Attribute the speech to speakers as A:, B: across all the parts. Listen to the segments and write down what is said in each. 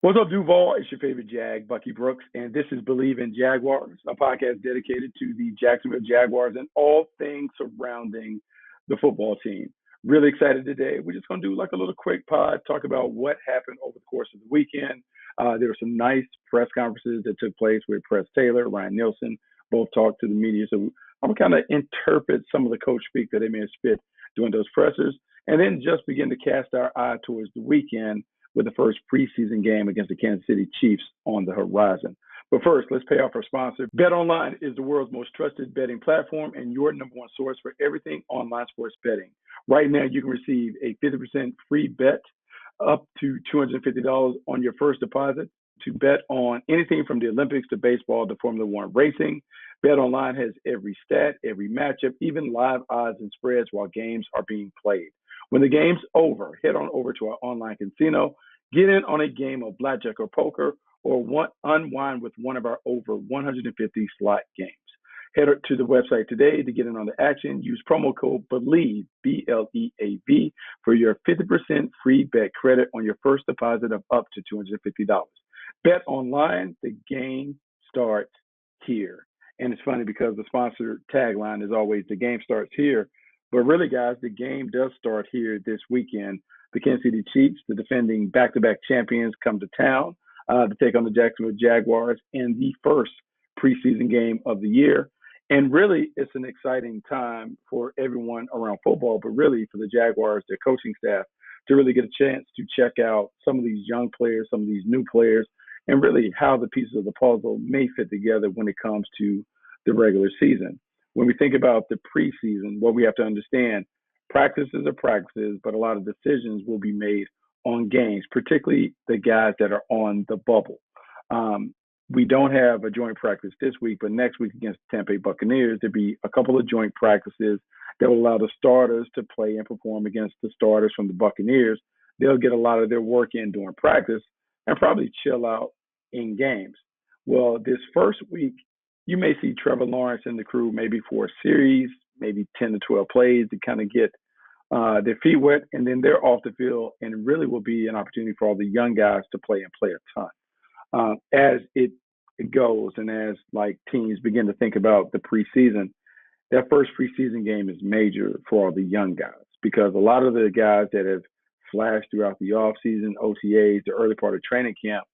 A: What's up, Duval? It's your favorite Jag, Bucky Brooks, and this is Bleav in Jaguars, a podcast dedicated to the Jacksonville Jaguars and all things surrounding the football team. Really excited today. We're just going to do like a little quick pod, talk about what happened over the course of the weekend. There were some nice press conferences that took place with Press Taylor, Ryan Nielsen, both talked to the media. So I'm going to kind of interpret some of the coach speak that they may have spit during those pressers, and then just begin to cast our eye towards the weekend with the first preseason game against the Kansas City Chiefs on the horizon. But first, let's pay off our sponsor. BetOnline is the world's most trusted betting platform and your number one source for everything online sports betting. Right now, you can receive a 50% free bet up to $250 on your first deposit to bet on anything from the Olympics to baseball to Formula One racing. BetOnline has every stat, every matchup, even live odds and spreads while games are being played. When the game's over, head on over to our online casino, get in on a game of blackjack or poker, or unwind with one of our over 150 slot games. Head to the website today to get in on the action. Use promo code BLEAV, B-L-E-A-V, for your 50% free bet credit on your first deposit of up to $250. Bet online, the game starts here. And it's funny because the sponsor tagline is always the game starts here. But really, guys, the game does start here this weekend. The Kansas City Chiefs, the defending back-to-back champions, come to town to take on the Jacksonville Jaguars in the first preseason game of the year. And really, it's an exciting time for everyone around football, but really for the Jaguars, their coaching staff, to really get a chance to check out some of these young players, some of these new players, and really how the pieces of the puzzle may fit together when it comes to the regular season. When we think about the preseason, what we have to understand, practices are practices, but a lot of decisions will be made on games, particularly the guys that are on the bubble. We don't have a joint practice this week, but next week against the Tampa Bay Buccaneers, there'll be a couple of joint practices that will allow the starters to play and perform against the starters from the Buccaneers. They'll get a lot of their work in during practice and probably chill out in games. Well, this first week, you may see Trevor Lawrence and the crew maybe for a series, maybe 10 to 12 plays to kind of get their feet wet, and then they're off the field, and it really will be an opportunity for all the young guys to play and play a ton. As it goes and as like teams begin to think about the preseason, that first preseason game is major for all the young guys because a lot of the guys that have flashed throughout the offseason, OTAs, the early part of training camp,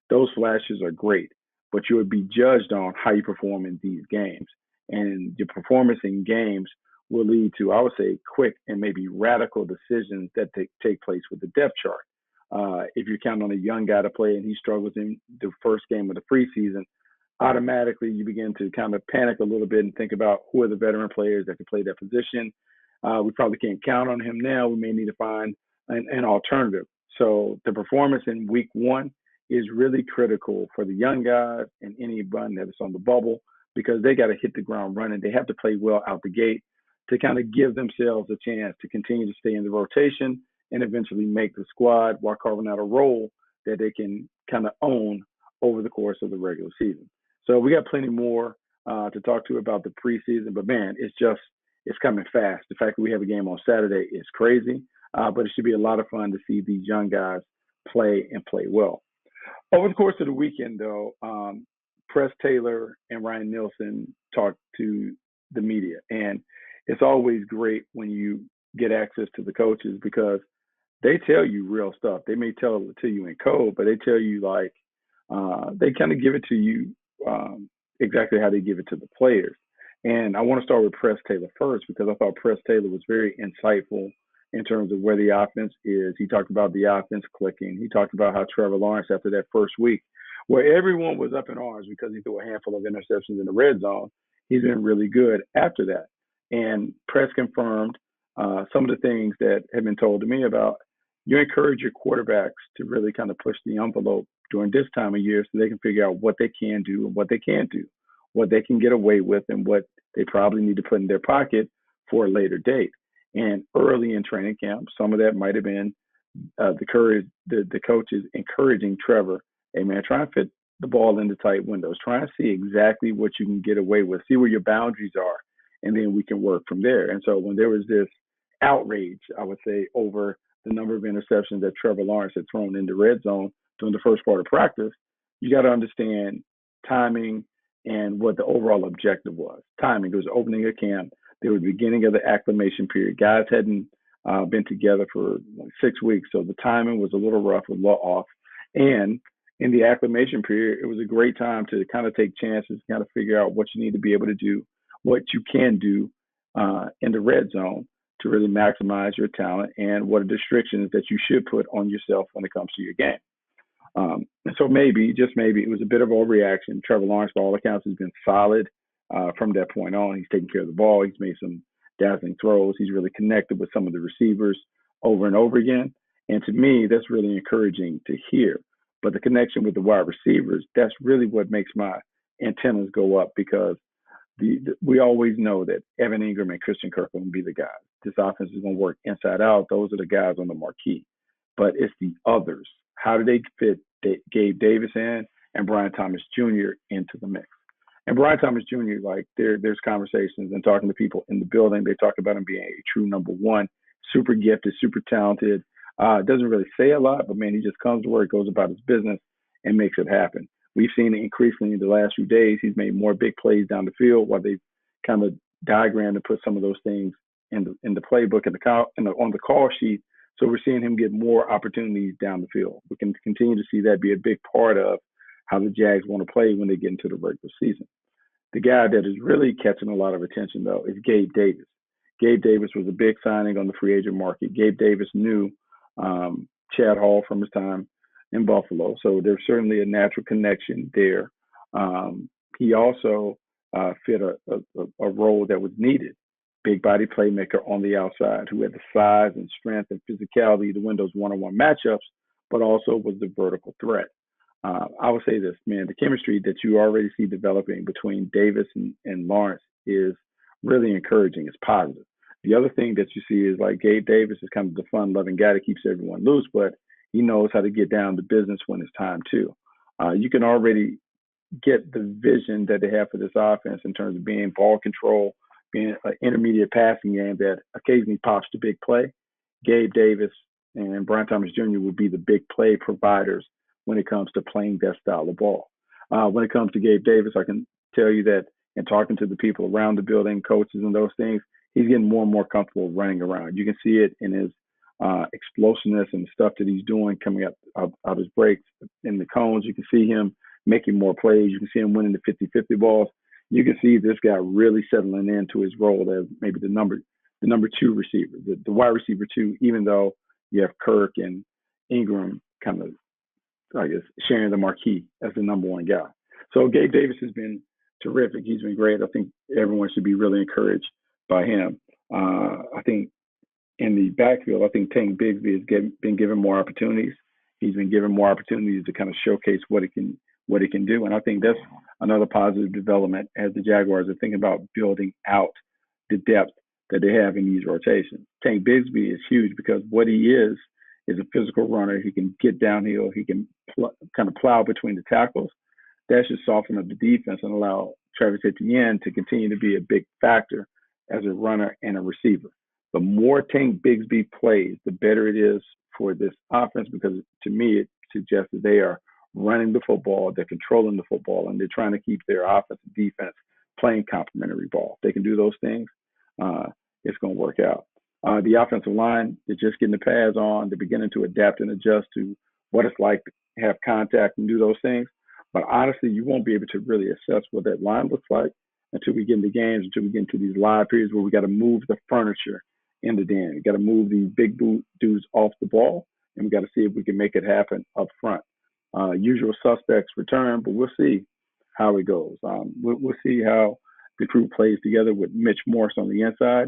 A: those flashes are great. But you would be judged on how you perform in these games. And your performance in games will lead to, I would say, quick and maybe radical decisions that take place with the depth chart. If you're counting on a young guy to play and he struggles in the first game of the preseason, automatically you begin to kind of panic a little bit and think about who are the veteran players that can play that position. We probably can't count on him now. We may need to find an alternative. So the performance in week one is really critical for the young guys and anyone that is on the bubble because they got to hit the ground running. They have to play well out the gate to kind of give themselves a chance to continue to stay in the rotation and eventually make the squad while carving out a role that they can kind of own over the course of the regular season. So we got plenty more to talk to about the preseason, but man, it's coming fast. The fact that we have a game on Saturday is crazy, but it should be a lot of fun to see these young guys play and play well. Over the course of the weekend, though, Press Taylor and Ryan Nielsen talked to the media. And it's always great when you get access to the coaches because they tell you real stuff. They may tell it to you in code, but they tell you like they kind of give it to you exactly how they give it to the players. And I want to start with Press Taylor first because I thought Press Taylor was very insightful in terms of where the offense is. He talked about the offense clicking. He talked about how Trevor Lawrence, after that first week, where everyone was up in arms because he threw a handful of interceptions in the red zone, he's been really good after that. And Press confirmed some of the things that have been told to me about you encourage your quarterbacks to really kind of push the envelope during this time of year so they can figure out what they can do and what they can't do, what they can get away with and what they probably need to put in their pocket for a later date. And early in training camp, some of that might have been the coaches encouraging Trevor, hey man, try and fit the ball into tight windows. Try and see exactly what you can get away with. See where your boundaries are, and then we can work from there. And so when there was this outrage, I would say, over the number of interceptions that Trevor Lawrence had thrown in the red zone during the first part of practice, you got to understand timing and what the overall objective was. Timing, it was opening a camp. They were the beginning of the acclimation period. Guys hadn't been together for like 6 weeks, so the timing was a little rough, a little off. And in the acclimation period, it was a great time to kind of take chances, kind of figure out what you need to be able to do, what you can do in the red zone to really maximize your talent, and what are the restrictions that you should put on yourself when it comes to your game. And so maybe, just maybe, it was a bit of overreaction. Trevor Lawrence, by all accounts, has been solid from that point on. He's taking care of the ball. He's made some dazzling throws. He's really connected with some of the receivers over and over again. And to me, that's really encouraging to hear. But the connection with the wide receivers, that's really what makes my antennas go up, because we always know that Evan Ingram and Christian Kirk are going to be the guys. This offense is going to work inside out. Those are the guys on the marquee. But it's the others. How do they fit Gabe Davis and Brian Thomas Jr. into the mix? And Brian Thomas Jr., like there's conversations and talking to people in the building. They talk about him being a true number one, super gifted, super talented. Doesn't really say a lot, but man, he just comes to work, goes about his business, and makes it happen. We've seen it increasingly in the last few days. He's made more big plays down the field, while they've kind of diagrammed and put some of those things in the playbook on the call sheet. So we're seeing him get more opportunities down the field. We can continue to see that be a big part of how the Jags want to play when they get into the regular season. The guy that is really catching a lot of attention, though, is Gabe Davis. Gabe Davis was a big signing on the free agent market. Gabe Davis knew Chad Hall from his time in Buffalo, so there's certainly a natural connection there. He also fit a role that was needed. Big body playmaker on the outside who had the size and strength and physicality to win those one-on-one matchups, but also was the vertical threat. I would say this, man, the chemistry that you already see developing between Davis and Lawrence is really encouraging. It's positive. The other thing that you see is like Gabe Davis is kind of the fun-loving guy that keeps everyone loose, but he knows how to get down to business when it's time to. You can already get the vision that they have for this offense in terms of being ball control, being an intermediate passing game that occasionally pops the big play. Gabe Davis and Brian Thomas Jr. would be the big play providers when it comes to playing that style of ball. When it comes to Gabe Davis, I can tell you that in talking to the people around the building, coaches and those things, he's getting more and more comfortable running around. You can see it in his explosiveness and the stuff that he's doing coming out his breaks in the cones. You can see him making more plays. You can see him winning the 50-50 balls. You can see this guy really settling into his role as maybe the number two receiver, the wide receiver two, even though you have Kirk and Ingram kind of, I guess, sharing the marquee as the number one guy. So Gabe Davis has been terrific. He's been great. I think everyone should be really encouraged by him. I think in the backfield, I think Tank Bigsby has been given more opportunities. He's been given more opportunities to kind of showcase what it can do. And I think that's another positive development as the Jaguars are thinking about building out the depth that they have in these rotations. Tank Bigsby is huge because what he is a physical runner. He can get downhill. He can kind of plow between the tackles. That should soften up the defense and allow Travis Etienne to continue to be a big factor as a runner and a receiver. The more Tank Bigsby plays, the better it is for this offense, because to me, it suggests that they are running the football, they're controlling the football, and they're trying to keep their offense and defense playing complementary ball. If they can do those things, it's going to work out. The offensive line, they're just getting the pads on. They're beginning to adapt and adjust to what it's like to have contact and do those things. But honestly, you won't be able to really assess what that line looks like until we get into games, until we get into these live periods where we got to move the furniture in the den. We got to move these big boot dudes off the ball, and we got to see if we can make it happen up front. Usual suspects return, but we'll see how it goes. We'll see how the crew plays together with Mitch Morse on the inside,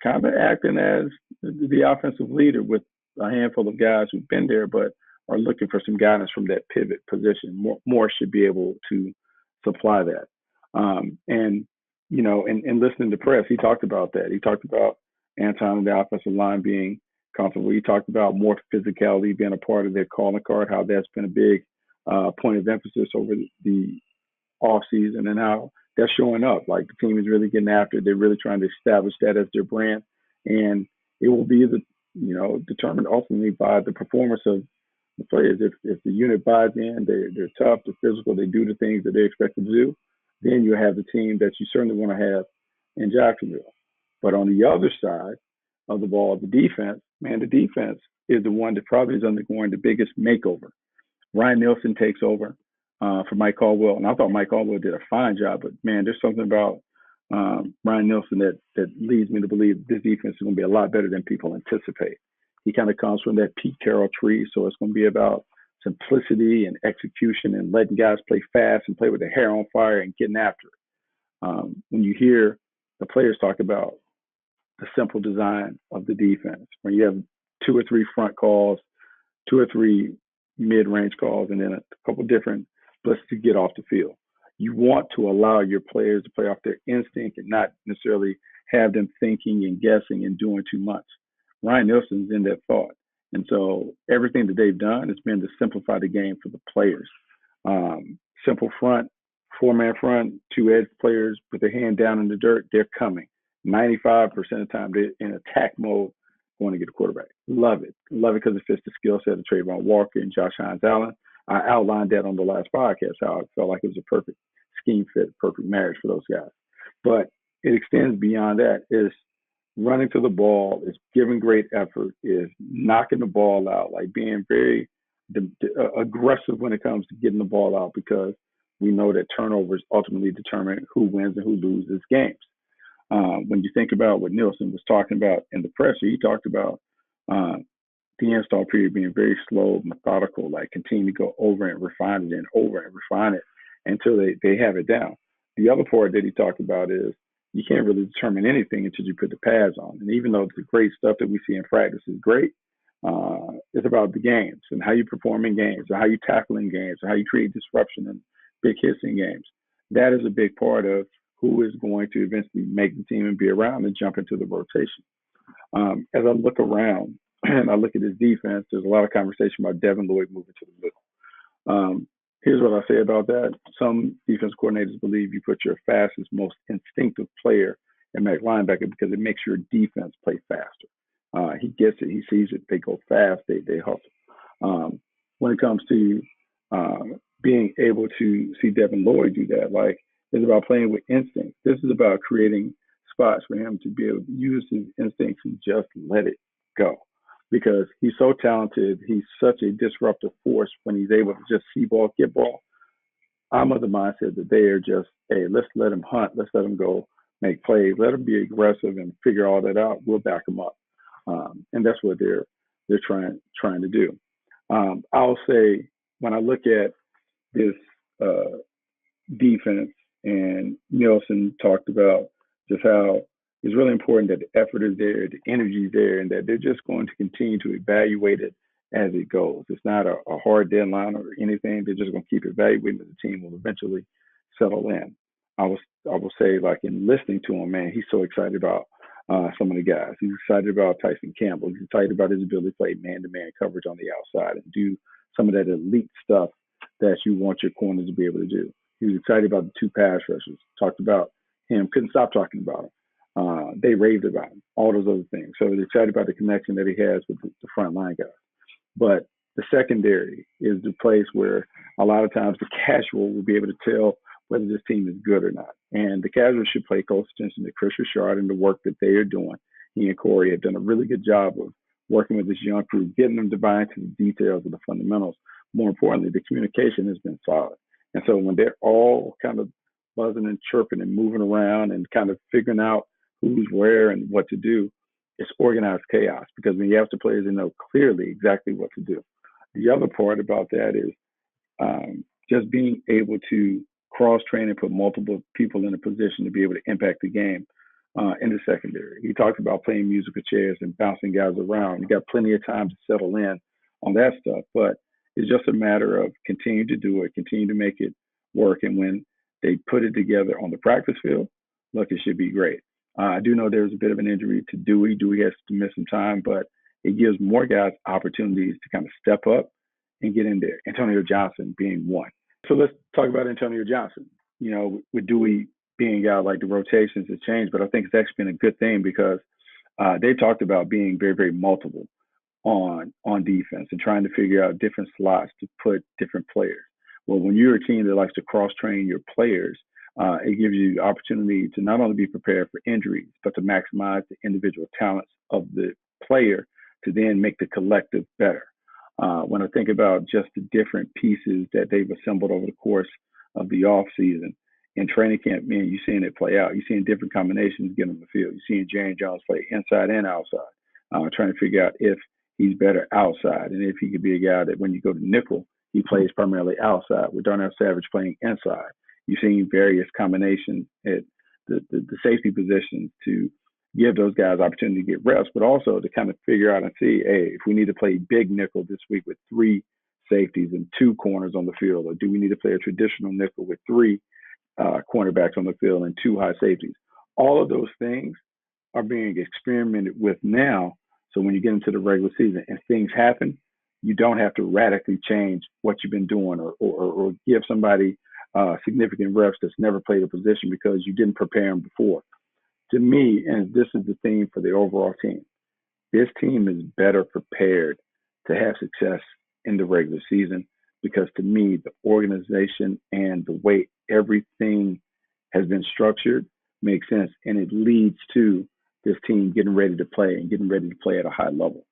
A: kind of acting as the offensive leader with a handful of guys who've been there but are looking for some guidance from that pivot position. Morse should be able to supply that. And listening to Press, he talked about that. He talked about Anton and the offensive line being comfortable. He talked about more physicality being a part of their calling card, how that's been a big point of emphasis over the offseason, and how that's showing up. Like, the team is really getting after it. They're really trying to establish that as their brand. And it will be determined ultimately by the performance of The players, if the unit buys in, they're tough, they're physical, they do the things that they expect to do, then you have the team that you certainly want to have in Jacksonville. But on the other side of the ball, the defense, man, the defense is the one that probably is undergoing the biggest makeover. Ryan Nielsen takes over for Mike Caldwell, and I thought Mike Caldwell did a fine job. But man, there's something about Ryan Nielsen that leads me to believe this defense is going to be a lot better than people anticipate. He kind of comes from that Pete Carroll tree, so it's going to be about simplicity and execution and letting guys play fast and play with their hair on fire and getting after it. When you hear the players talk about the simple design of the defense, when you have two or three front calls, two or three mid-range calls, and then a couple different splits to get off the field. You want to allow your players to play off their instinct and not necessarily have them thinking and guessing and doing too much. Ryan Nielsen's in that thought. And so everything that they've done has been to simplify the game for the players. Simple front, four-man front, two edge players put their hand down in the dirt, they're coming. 95% of the time, they're in attack mode going to get a quarterback. Love it. Love it because it fits the skill set of Trayvon Walker and Josh Hines-Allen. I outlined that on the last podcast, how I felt like it was a perfect scheme fit, perfect marriage for those guys. But it extends beyond that. Is running to the ball, is giving great effort, is knocking the ball out, like being very aggressive when it comes to getting the ball out, because we know that turnovers ultimately determine who wins and who loses games. When you think about what Nielsen was talking about in the presser, he talked about the install period being very slow, methodical, like continue to go over and refine it and over and refine it until they have it down. The other part that he talked about is you can't really determine anything until you put the pads on. And even though the great stuff that we see in practice is great, it's about the games and how you perform in games, or how you tackle in games, or how you create disruption and big hits in games. That is a big part of who is going to eventually make the team and be around and jump into the rotation. As I look around and I look at his defense, there's a lot of conversation about Devin Lloyd moving to the middle. Here's what I say about that. Some defense coordinators believe you put your fastest, most instinctive player in Mac linebacker because it makes your defense play faster. He gets it. He sees it. They go fast. They hustle. When it comes to being able to see Devin Lloyd do that, like, it's about playing with instinct. This is about creating spots for him to be able to use his instincts and just let it go. Because he's so talented, he's such a disruptive force when he's able to just see ball, get ball. I'm of the mindset that they are just, hey, let's let him hunt, let's let him go make plays, let him be aggressive and figure all that out. We'll back him up, and that's what they're trying to do. I'll say when I look at this defense, and Nielsen talked about just how it's really important that the effort is there, the energy is there, and that they're just going to continue to evaluate it as it goes. It's not a hard deadline or anything. They're just going to keep evaluating it. The team will eventually settle in. I will say, like, in listening to him, man, he's so excited about some of the guys. He's excited about Tyson Campbell. He's excited about his ability to play man-to-man coverage on the outside and do some of that elite stuff that you want your corners to be able to do. He was excited about the two pass rushers. Talked about him. Couldn't stop talking about him. They raved about him. All those other things. So he's excited about the connection that he has with the front line guys. But the secondary is the place where a lot of times the casual will be able to tell whether this team is good or not. And the casual should pay close attention to Chris Richard and the work that they are doing. He and Corey have done a really good job of working with this young crew, getting them to buy into the details of the fundamentals. More importantly, the communication has been solid. And so when they're all kind of buzzing and chirping and moving around and kind of figuring out who's where and what to do, it's organized chaos, because when you have the players, they know clearly exactly what to do. The other part about that is just being able to cross-train and put multiple people in a position to be able to impact the game in the secondary. He talked about playing musical chairs and bouncing guys around. You got plenty of time to settle in on that stuff, but it's just a matter of continue to do it, continue to make it work. And when they put it together on the practice field, look, it should be great. I do know there's a bit of an injury to Dewey. Dewey has to miss some time, but it gives more guys opportunities to kind of step up and get in there. Antonio Johnson being one. So let's talk about Antonio Johnson. You know, with Dewey being out, like, the rotations have changed, but I think it's actually been a good thing because they talked about being very, very multiple. on defense and trying to figure out different slots to put different players. Well, when you're a team that likes to cross train your players, it gives you the opportunity to not only be prepared for injuries, but to maximize the individual talents of the player to then make the collective better. When I think about just the different pieces that they've assembled over the course of the off season in training camp, man, you're seeing it play out. You're seeing different combinations get on the field. You're seeing James Jones play inside and outside, trying to figure out if he's better outside and if he could be a guy that when you go to nickel, he plays primarily outside with Darnell Savage playing inside. You've seen various combinations at the safety positions to give those guys opportunity to get reps, but also to kind of figure out and see, hey, if we need to play big nickel this week with 3 safeties and 2 corners on the field, or do we need to play a traditional nickel with 3 cornerbacks on the field and 2 high safeties? All of those things are being experimented with now. So when you get into the regular season and things happen, you don't have to radically change what you've been doing or give somebody significant reps that's never played a position because you didn't prepare them before. To me, and this is the theme for the overall team, this team is better prepared to have success in the regular season because to me, the organization and the way everything has been structured makes sense, and it leads to this team getting ready to play and getting ready to play at a high level.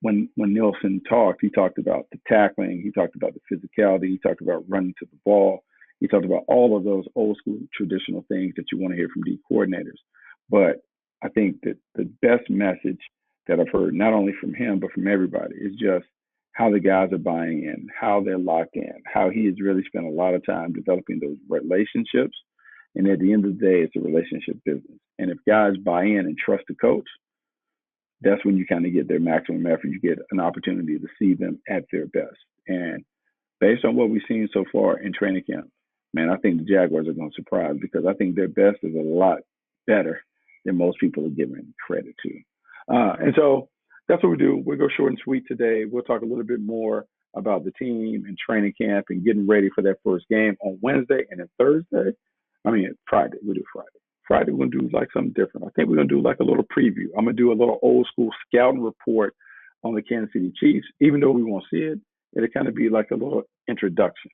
A: When Nielsen talked, he talked about the tackling, he talked about the physicality, he talked about running to the ball, he talked about all of those old school traditional things that you want to hear from D coordinators. But I think that the best message that I've heard, not only from him, but from everybody, is just how the guys are buying in, how they're locked in, how he has really spent a lot of time developing those relationships. And at the end of the day, it's a relationship business. And if guys buy in and trust the coach, that's when you kind of get their maximum effort. You get an opportunity to see them at their best. And based on what we've seen so far in training camp, man, I think the Jaguars are going to surprise because I think their best is a lot better than most people are giving credit to. And so that's what we do. We'll go short and sweet today. We'll talk a little bit more about the team and training camp and getting ready for that first game on Wednesday and then Friday. We'll do Friday. Friday, we're going to do like something different. I think we're going to do like a little preview. I'm going to do a little old school scouting report on the Kansas City Chiefs. Even though we won't see it, it'll kind of be like a little introduction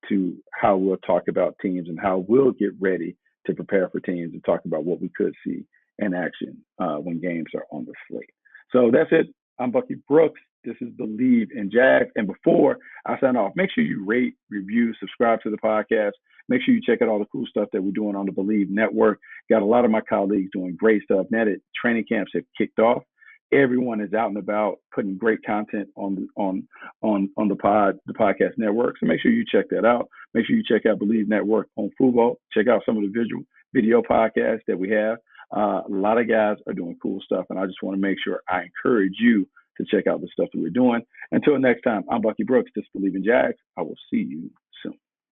A: to how we'll talk about teams and how we'll get ready to prepare for teams and talk about what we could see in action when games are on the slate. So that's it. I'm Bucky Brooks. This is Bleav in Jags. And before I sign off, make sure you rate, review, subscribe to the podcast. Make sure you check out all the cool stuff that we're doing on the Bleav Network. Got a lot of my colleagues doing great stuff. Now that training camps have kicked off, everyone is out and about putting great content on the podcast network. So make sure you check that out. Make sure you check out Bleav Network on Fubo. Check out some of the video podcasts that we have. A lot of guys are doing cool stuff, and I just want to make sure I encourage you to check out the stuff that we're doing. Until next time, I'm Bucky Brooks. This is Bleav in Jags. I will see you